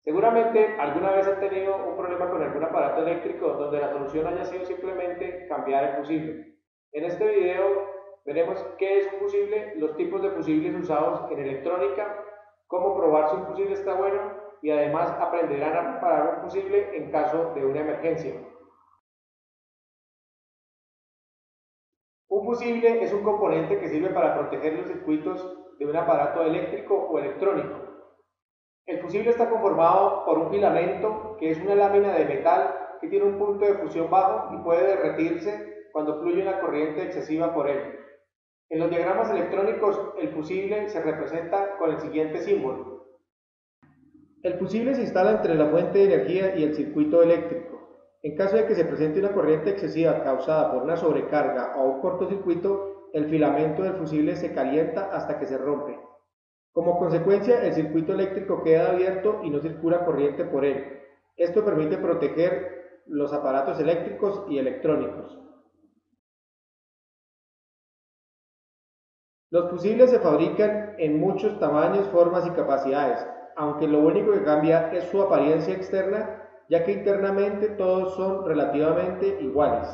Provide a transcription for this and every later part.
Seguramente alguna vez han tenido un problema con algún aparato eléctrico donde la solución haya sido simplemente cambiar el fusible. En este video veremos qué es un fusible, los tipos de fusibles usados en electrónica, cómo probar si un fusible está bueno y además aprenderán a reparar un fusible en caso de una emergencia. Un fusible es un componente que sirve para proteger los circuitos de un aparato eléctrico o electrónico. El fusible está conformado por un filamento, que es una lámina de metal que tiene un punto de fusión bajo y puede derretirse cuando fluye una corriente excesiva por él. En los diagramas electrónicos, el fusible se representa con el siguiente símbolo. El fusible se instala entre la fuente de energía y el circuito eléctrico. En caso de que se presente una corriente excesiva causada por una sobrecarga o un cortocircuito, el filamento del fusible se calienta hasta que se rompe. Como consecuencia, el circuito eléctrico queda abierto y no circula corriente por él. Esto permite proteger los aparatos eléctricos y electrónicos. Los fusibles se fabrican en muchos tamaños, formas y capacidades, aunque lo único que cambia es su apariencia externa, ya que internamente todos son relativamente iguales.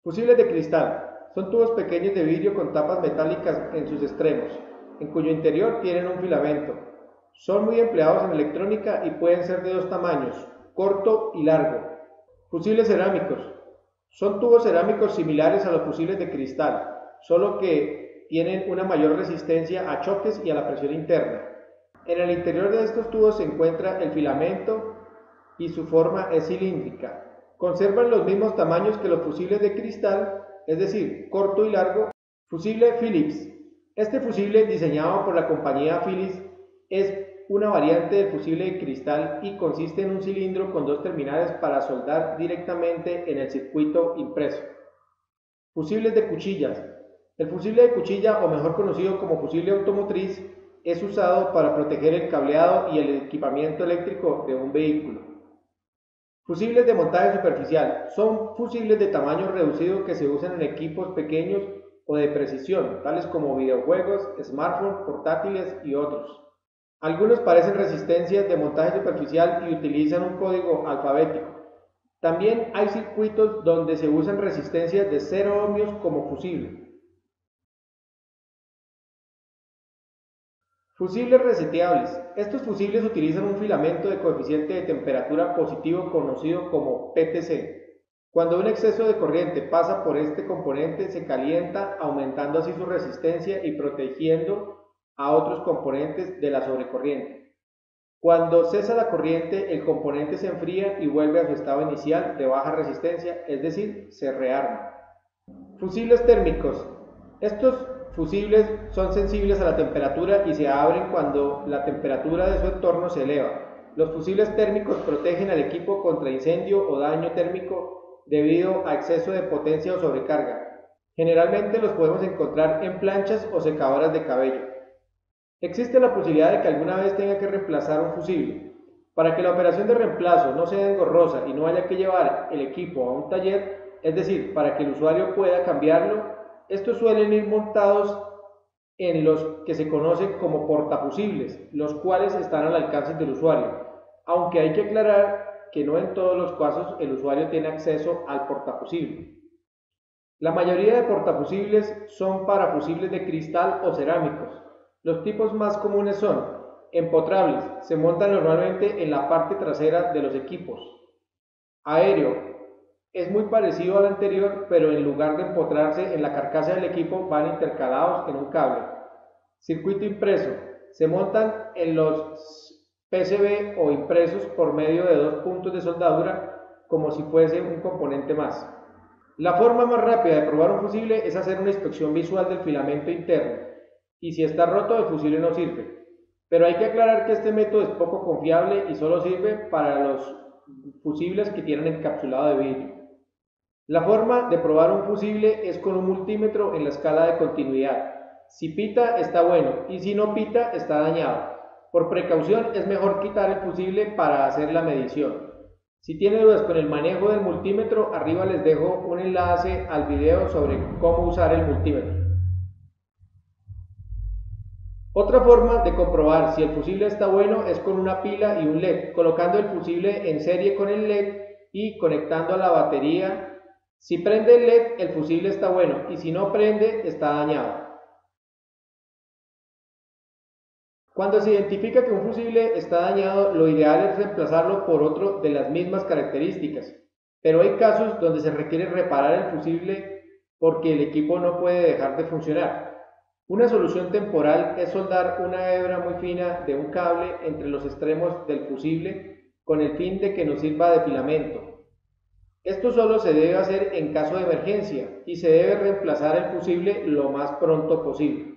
Fusibles de cristal. Son tubos pequeños de vidrio con tapas metálicas en sus extremos, en cuyo interior tienen un filamento. Son muy empleados en electrónica y pueden ser de dos tamaños, corto y largo. Fusibles cerámicos. Son tubos cerámicos similares a los fusibles de cristal, solo que tienen una mayor resistencia a choques y a la presión interna. En el interior de estos tubos se encuentra el filamento y su forma es cilíndrica. Conservan los mismos tamaños que los fusibles de cristal, es decir, corto y largo. Fusible Phillips. Este fusible, diseñado por la compañía Phillips, es una variante del fusible de cristal y consiste en un cilindro con dos terminales para soldar directamente en el circuito impreso. Fusibles de cuchillas. El fusible de cuchilla, o mejor conocido como fusible automotriz, es usado para proteger el cableado y el equipamiento eléctrico de un vehículo. Fusibles de montaje superficial. Son fusibles de tamaño reducido que se usan en equipos pequeños o de precisión, tales como videojuegos, smartphones, portátiles y otros. Algunos parecen resistencias de montaje superficial y utilizan un código alfabético. También hay circuitos donde se usan resistencias de 0 ohmios como fusible. Fusibles reseteables. Estos fusibles utilizan un filamento de coeficiente de temperatura positivo conocido como PTC. Cuando un exceso de corriente pasa por este componente, se calienta, aumentando así su resistencia y protegiendo a otros componentes de la sobrecorriente. Cuando cesa la corriente, el componente se enfría y vuelve a su estado inicial de baja resistencia, es decir, se rearma. Fusibles térmicos. Estos fusibles son sensibles a la temperatura y se abren cuando la temperatura de su entorno se eleva. Los fusibles térmicos protegen al equipo contra incendio o daño térmico debido a exceso de potencia o sobrecarga. Generalmente los podemos encontrar en planchas o secadoras de cabello. Existe la posibilidad de que alguna vez tenga que reemplazar un fusible. Para que la operación de reemplazo no sea engorrosa y no haya que llevar el equipo a un taller, es decir, para que el usuario pueda cambiarlo, estos suelen ir montados en los que se conocen como portafusibles, los cuales están al alcance del usuario, aunque hay que aclarar que no en todos los casos el usuario tiene acceso al portafusible. La mayoría de portafusibles son para fusibles de cristal o cerámicos. Los tipos más comunes son empotrables, se montan normalmente en la parte trasera de los equipos. Aéreo, es muy parecido al anterior, pero en lugar de empotrarse en la carcasa del equipo van intercalados en un cable. Circuito impreso, se montan en los PCB o impresos por medio de dos puntos de soldadura como si fuese un componente más. La forma más rápida de probar un fusible es hacer una inspección visual del filamento interno, y si está roto el fusible no sirve. Pero hay que aclarar que este método es poco confiable y solo sirve para los fusibles que tienen encapsulado de vidrio. La forma de probar un fusible es con un multímetro en la escala de continuidad. Si pita está bueno y si no pita está dañado. Por precaución es mejor quitar el fusible para hacer la medición. Si tiene dudas con el manejo del multímetro, arriba les dejo un enlace al video sobre cómo usar el multímetro. Otra forma de comprobar si el fusible está bueno es con una pila y un LED, colocando el fusible en serie con el LED y conectando a la batería. Si prende el LED, el fusible está bueno, y si no prende, está dañado. Cuando se identifica que un fusible está dañado, lo ideal es reemplazarlo por otro de las mismas características, pero hay casos donde se requiere reparar el fusible porque el equipo no puede dejar de funcionar. Una solución temporal es soldar una hebra muy fina de un cable entre los extremos del fusible con el fin de que nos sirva de filamento. Esto solo se debe hacer en caso de emergencia y se debe reemplazar el fusible lo más pronto posible.